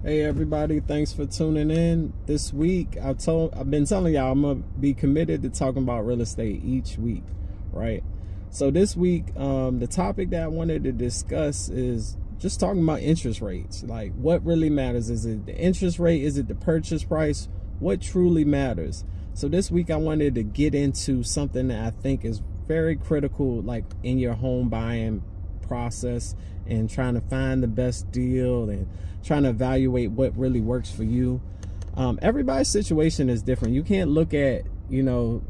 Hey everybody, thanks for tuning in. This week I've been telling y'all I'm gonna be committed to talking about real estate each week, right? So this week, the topic that I wanted to discuss is just talking about interest rates. Like, what really matters? Is it the interest rate? Is it the purchase price? What truly matters? So this week I wanted to get into something that I think is very critical, like in your home buying process and trying to find the best deal and trying to evaluate what really works for you. Everybody's situation is different. You can't look at, the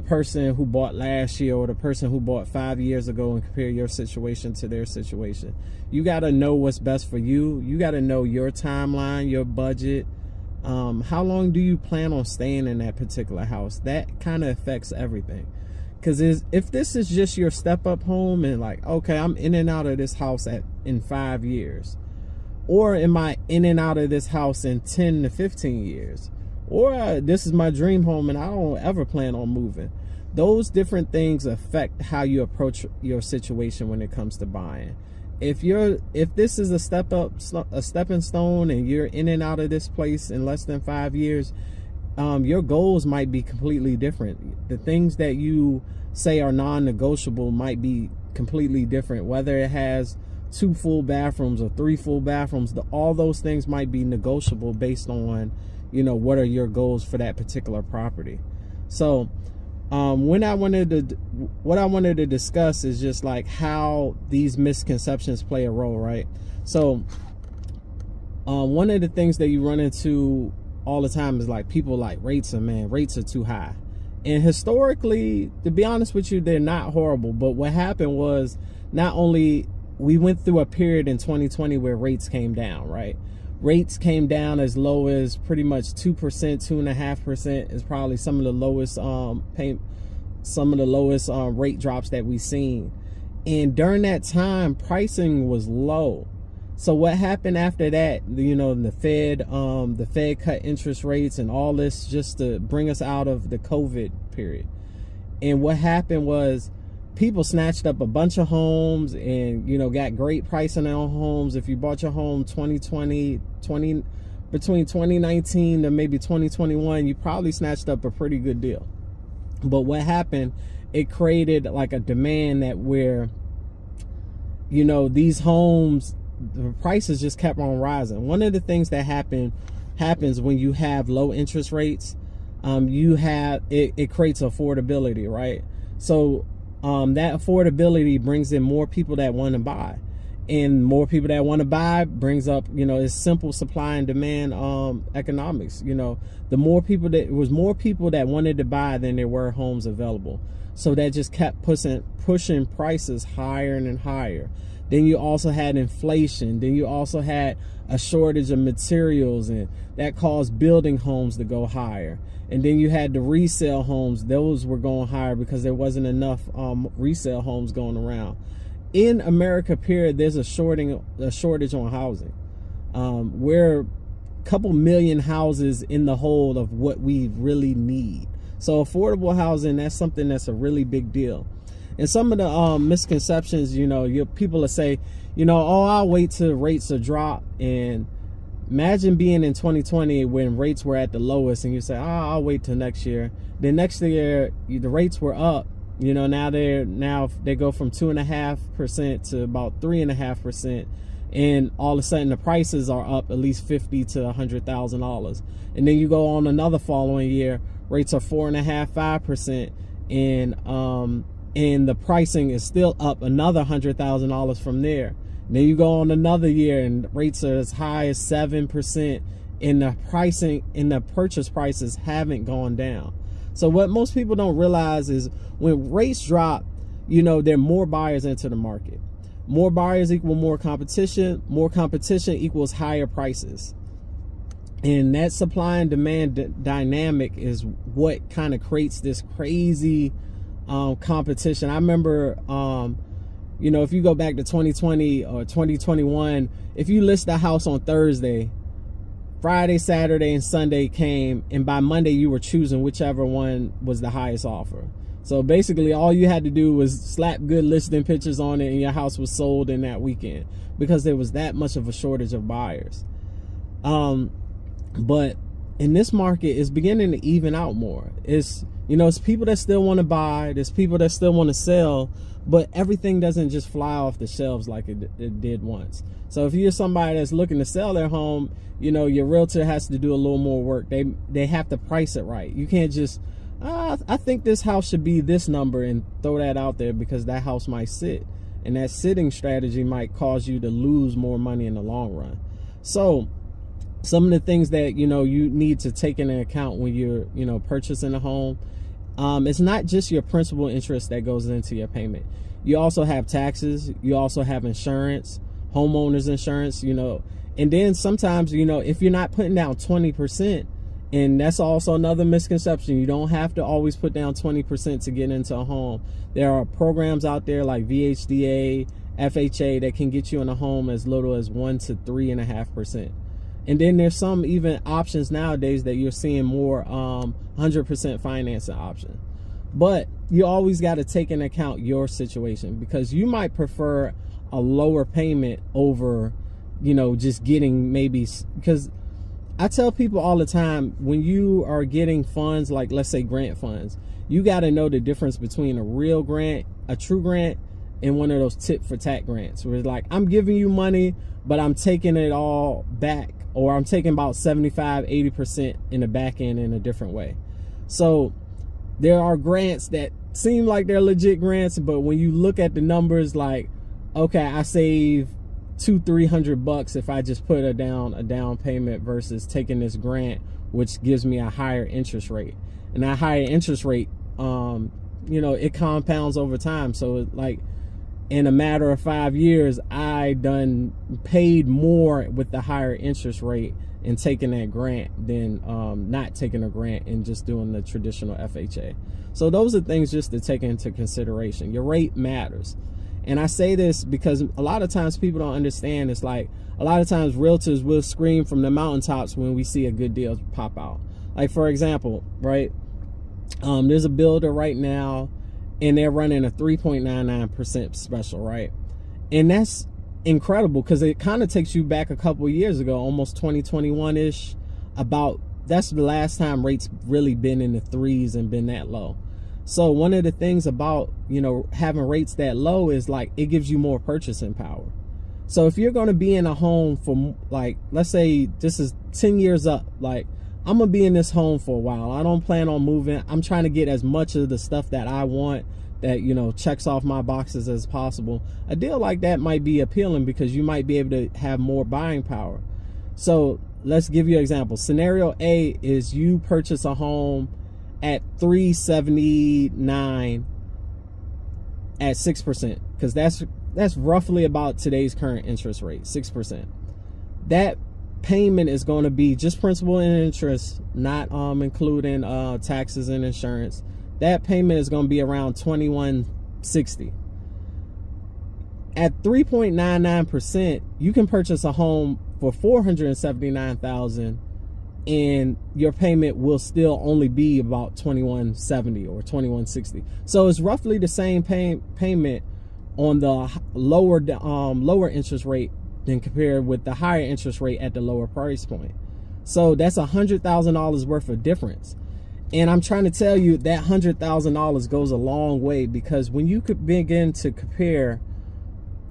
person who bought last year or the person who bought 5 years ago and compare your situation to their situation. You got to know what's best for you. You got to know your timeline, your budget. How long do you plan on staying in that particular house? That kind of affects everything. Because if this is just your step-up home and like, okay, I'm in and out of this house in 5 years, or am I in and out of this house in 10 to 15 years, or this is my dream home and I don't ever plan on moving. Those different things affect how you approach your situation when it comes to buying. If this is a stepping stone and you're in and out of this place in less than 5 years, your goals might be completely different. The things that you say are non-negotiable might be completely different. Whether it has 2 full bathrooms or 3 full bathrooms, all those things might be negotiable based on, what are your goals for that particular property. So, what I wanted to discuss is just like how these misconceptions play a role, right? So, one of the things that you run into all the time is like people like rates are too high. And historically, to be honest with you, they're not horrible. But what happened was, not only we went through a period in 2020 where rates came down, right? Rates came down as low as pretty much 2%, 2.5% is probably some of the lowest rate drops that we've seen. And during that time, pricing was low. So what happened after that, the Fed cut interest rates and all this just to bring us out of the COVID period. And what happened was people snatched up a bunch of homes and, got great pricing on homes. If you bought your home between 2019 to maybe 2021, you probably snatched up a pretty good deal. But what happened, it created like a demand that where, these homes, the prices just kept on rising. One of the things that happens when you have low interest rates, it creates affordability, right? So that affordability brings in more people that want to buy, and more people that want to buy brings up, it's simple supply and demand economics. The more people it was more people that wanted to buy than there were homes available. So that just kept pushing prices higher and higher. Then you also had inflation. Then you also had a shortage of materials, and that caused building homes to go higher. And then you had the resale homes. Those were going higher because there wasn't enough resale homes going around. In America, period, there's a shortage on housing. We're a couple million houses in the hole of what we really need. So affordable housing, that's something that's a really big deal. And some of the misconceptions, people will say, I'll wait till rates are drop. And imagine being in 2020 when rates were at the lowest and you say, I'll wait till next year. Then next year, the rates were up. Now they go from 2.5% to about 3.5%. And all of a sudden the prices are up at least $50,000 to $100,000. And then you go on another following year, rates are 4.5%, 5%. And the pricing is still up another $100,000 from there. Then you go on another year and rates are as high as 7%, and the purchase prices haven't gone down. So what most people don't realize is when rates drop, there are more buyers enter the market. More buyers equal more competition. More competition equals higher prices. And that supply and demand dynamic is what kind of creates this crazy competition. I remember, if you go back to 2020 or 2021, if you list a house on Thursday, Friday, Saturday, and Sunday came, and by Monday you were choosing whichever one was the highest offer. So basically all you had to do was slap good listing pictures on it and your house was sold in that weekend because there was that much of a shortage of buyers. But in this market, it's beginning to even out more. It's people that still want to buy, there's people that still want to sell, but everything doesn't just fly off the shelves like it did once. So if you're somebody that's looking to sell their home, your realtor has to do a little more work. They have to price it right. You can't just, I think this house should be this number and throw that out there, because that house might sit. And that sitting strategy might cause you to lose more money in the long run. So some of the things that, you need to take into account when you're, purchasing a home, it's not just your principal interest that goes into your payment. You also have taxes. You also have insurance, homeowners insurance, and then sometimes, if you're not putting down 20%, and that's also another misconception. You don't have to always put down 20% to get into a home. There are programs out there like VHDA, FHA that can get you in a home as little as 1 to 3.5%. And then there's some even options nowadays that you're seeing more 100% financing option. But you always got to take into account your situation, because you might prefer a lower payment over, just getting maybe, because I tell people all the time, when you are getting funds, like let's say grant funds, you got to know the difference between a real grant, a true grant, and one of those tit for tat grants, where it's like, I'm giving you money, but I'm taking it all back, or I'm taking about 75-80% in the back end in a different way. So there are grants that seem like they're legit grants, but when you look at the numbers, like, okay, I save $200-300 if I just put a down payment versus taking this grant, which gives me a higher interest rate. And that higher interest rate, it compounds over time. So like in a matter of 5 years, I done paid more with the higher interest rate and taking that grant than not taking a grant and just doing the traditional FHA. So those are things just to take into consideration. Your rate matters. And I say this because a lot of times people don't understand. It's like a lot of times realtors will scream from the mountaintops when we see a good deal pop out. Like, for example, right? There's a builder right now and they're running a 3.99% special, right? And that's incredible, because it kind of takes you back a couple of years ago, almost 2021-ish. That's the last time rates really been in the threes and been that low. So one of the things about, having rates that low is like, it gives you more purchasing power. So if you're going to be in a home for, like, let's say this is 10 years up, like, I'm going to be in this home for a while. I don't plan on moving. I'm trying to get as much of the stuff that I want that, checks off my boxes as possible. A deal like that might be appealing because you might be able to have more buying power. So let's give you an example. Scenario A is you purchase a home at 379 at 6%, because that's roughly about today's current interest rate, 6%. That payment is going to be just principal and interest, not including taxes and insurance. That payment is going to be around $2,160. At 3.99%, you can purchase a home for $479,000, and your payment will still only be about $2,170 or $2,160. So it's roughly the same payment on the lower interest rate than compared with the higher interest rate at the lower price point. So that's $100,000 worth of difference. And I'm trying to tell you that $100,000 goes a long way, because when you could begin to compare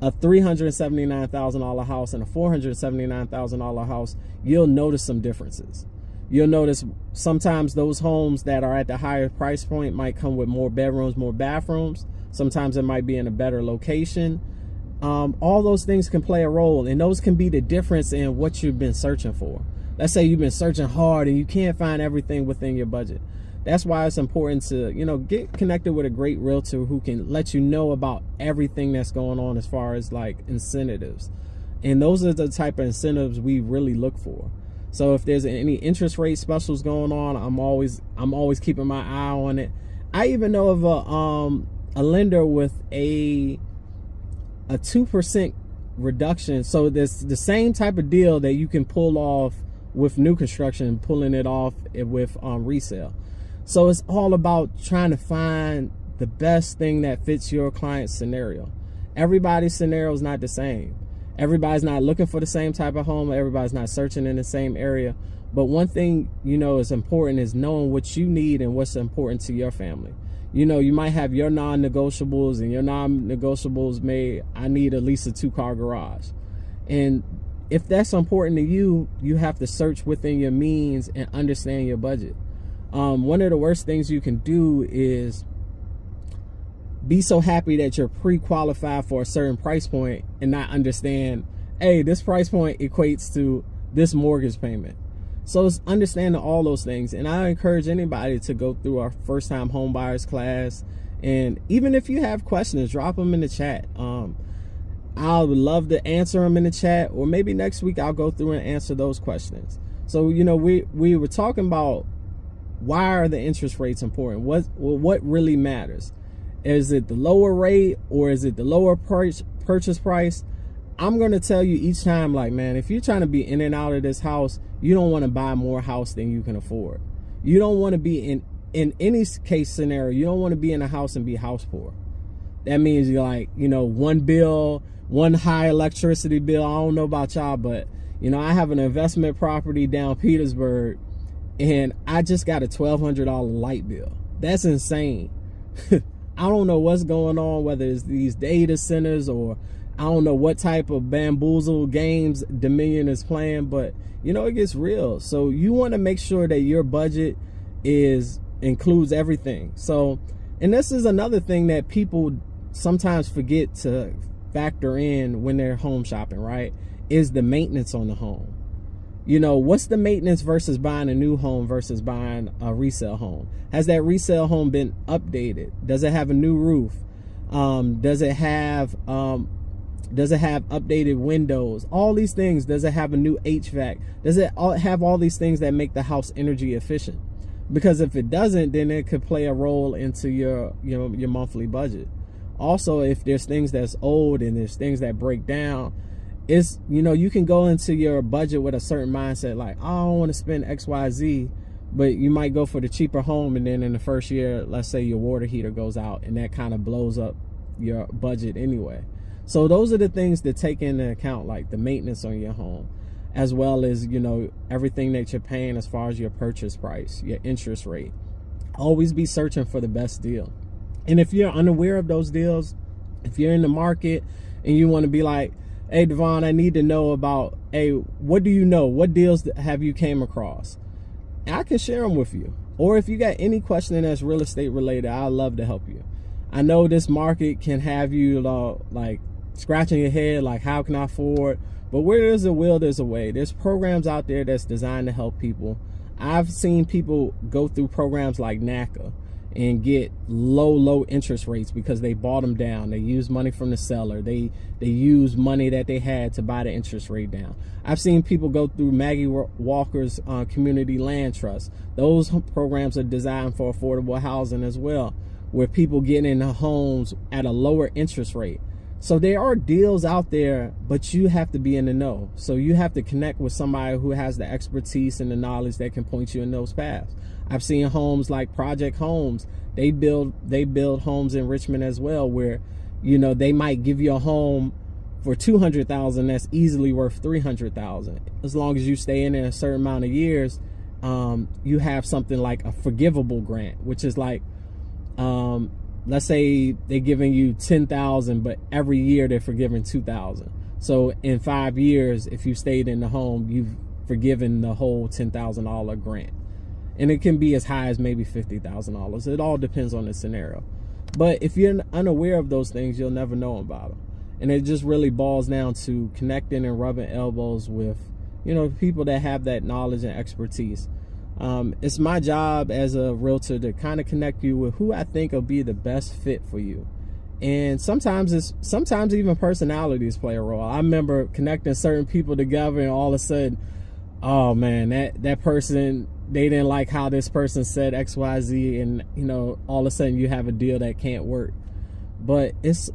a $379,000 house and a $479,000 house, you'll notice some differences. You'll notice sometimes those homes that are at the higher price point might come with more bedrooms, more bathrooms. Sometimes it might be in a better location. All those things can play a role, and those can be the difference in what you've been searching for. Let's say you've been searching hard and you can't find everything within your budget. That's why it's important to, get connected with a great realtor who can let you know about everything that's going on as far as like incentives. And those are the type of incentives we really look for. So if there's any interest rate specials going on, I'm always keeping my eye on it. I even know of a lender with a 2% reduction. So there's the same type of deal that you can pull off with new construction, pulling it off with resale. So it's all about trying to find the best thing that fits your client's scenario. Everybody's scenario is not the same. Everybody's not looking for the same type of home. Everybody's not searching in the same area. But one thing, is important is knowing what you need and what's important to your family. You might have your non-negotiables, and your non-negotiables I need at least a 2-car garage. And if that's important to you, you have to search within your means and understand your budget. One of the worst things you can do is be so happy that you're pre-qualified for a certain price point and not understand, hey, this price point equates to this mortgage payment. So it's understanding all those things. And I encourage anybody to go through our first time home buyers class. And even if you have questions, drop them in the chat. I would love to answer them in the chat, or maybe next week I'll go through and answer those questions. So, we were talking about, why are the interest rates important? What really matters? Is it the lower rate, or is it the lower purchase price? I'm going to tell you each time, like, man, if you're trying to be in and out of this house, you don't want to buy more house than you can afford. You don't want to be in any case scenario, you don't want to be in a house and be house poor. That means you're like, one high electricity bill. I don't know about y'all, but, I have an investment property down Petersburg, and I just got a $1,200 light bill. That's insane. I don't know what's going on, whether it's these data centers, or I don't know what type of bamboozle games Dominion is playing, but it gets real. So you want to make sure that your budget includes everything. So, and this is another thing that people sometimes forget to factor in when they're home shopping, right? Is the maintenance on the home. What's the maintenance versus buying a new home versus buying a resale home? Has that resale home been updated? Does it have a new roof? Does it have updated windows? All these things. Does it have a new HVAC? Does it have all these things that make the house energy efficient? Because if it doesn't, then it could play a role into your monthly budget. Also, if there's things that's old and there's things that break down, you can go into your budget with a certain mindset, like, I don't want to spend XYZ, but you might go for the cheaper home, and then in the first year, let's say your water heater goes out, and that kind of blows up your budget anyway. So those are the things to take into account, like the maintenance on your home, as well as, everything that you're paying as far as your purchase price, your interest rate. Always be searching for the best deal. And if you're unaware of those deals, if you're in the market and you want to be like, hey, Devon, I need to know about, hey, what do you know? What deals have you came across? And I can share them with you. Or if you got any question that's real estate related, I'd love to help you. I know this market can have you like scratching your head, like, how can I afford? But where there's a will, there's a way. There's programs out there that's designed to help people. I've seen people go through programs like NACA and get low interest rates because they bought them down. They used money from the seller. They used money that they had to buy the interest rate down. I've seen people go through Maggie Walker's Community Land Trust. Those programs are designed for affordable housing as well, where people get into homes at a lower interest rate. So there are deals out there, but you have to be in the know. So you have to connect with somebody who has the expertise and the knowledge that can point you in those paths. I've seen homes like Project Homes. They build homes in Richmond as well, where, they might give you a home for $200,000 that's easily worth $300,000. As long as you stay in a certain amount of years, you have something like a forgivable grant, which is like, let's say they're giving you $10,000, but every year they're forgiving $2,000. So in 5 years, if you stayed in the home, you've forgiven the whole $10,000 grant. And it can be as high as maybe $50,000. It all depends on the scenario. But if you're unaware of those things, you'll never know about them. And it just really boils down to connecting and rubbing elbows with, people that have that knowledge and expertise. It's my job as a realtor to kind of connect you with who I think will be the best fit for you. And sometimes even personalities play a role. I remember connecting certain people together, and all of a sudden, oh man, that person, they didn't like how this person said XYZ, and all of a sudden you have a deal that can't work. But it's,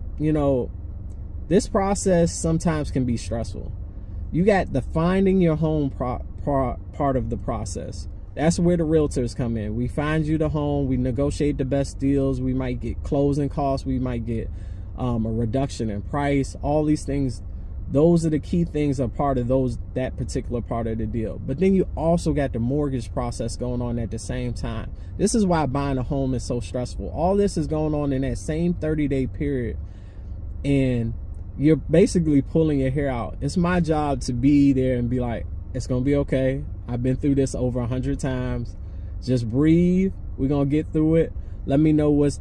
this process sometimes can be stressful. You got the finding your home part of the process. That's where the realtors come in. We find you the home, we negotiate the best deals, we might get closing costs, we might get a reduction in price. All these things Those are the key things, are part of that particular part of the deal. But then you also got the mortgage process going on at the same time. This is why buying a home is so stressful. All this is going on in that same 30-day period, and you're basically pulling your hair out. It's my job to be there and be like, it's gonna be okay. I've been through this over 100 times. Just breathe. We're gonna get through it. Let me know what's,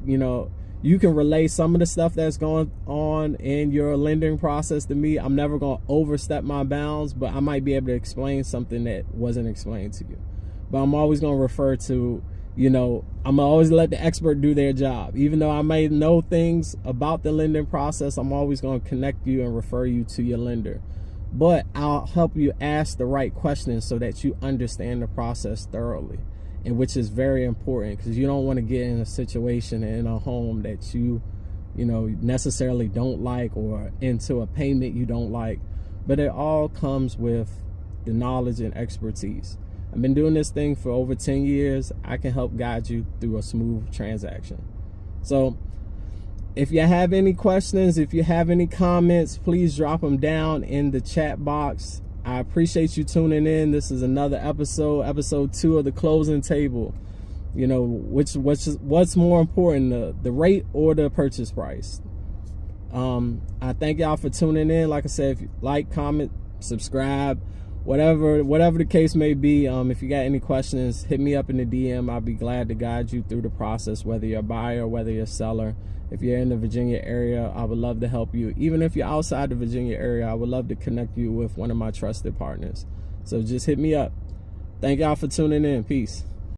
you can relay some of the stuff that's going on in your lending process to me. I'm never going to overstep my bounds, but I might be able to explain something that wasn't explained to you. But I'm always going to refer to, I'm going to always let the expert do their job. Even though I may know things about the lending process, I'm always going to connect you and refer you to your lender. But I'll help you ask the right questions so that you understand the process thoroughly. And which is very important, because you don't want to get in a situation in a home that you necessarily don't like, or into a payment you don't like. But it all comes with the knowledge and expertise. I've been doing this thing for over 10 years. I can help guide you through a smooth transaction. So if you have any questions, if you have any comments, please drop them down in the chat box. I appreciate you tuning in. This is another episode 2 of the closing table. What's more important, the rate or the purchase price? I thank y'all for tuning in. Like I said, if you like, comment, subscribe, whatever the case may be. If you got any questions, hit me up in the DM. I'll be glad to guide you through the process, whether you're a buyer or whether you're a seller. If you're in the Virginia area, I would love to help you. Even if you're outside the Virginia area, I would love to connect you with one of my trusted partners. So just hit me up. Thank y'all for tuning in. Peace.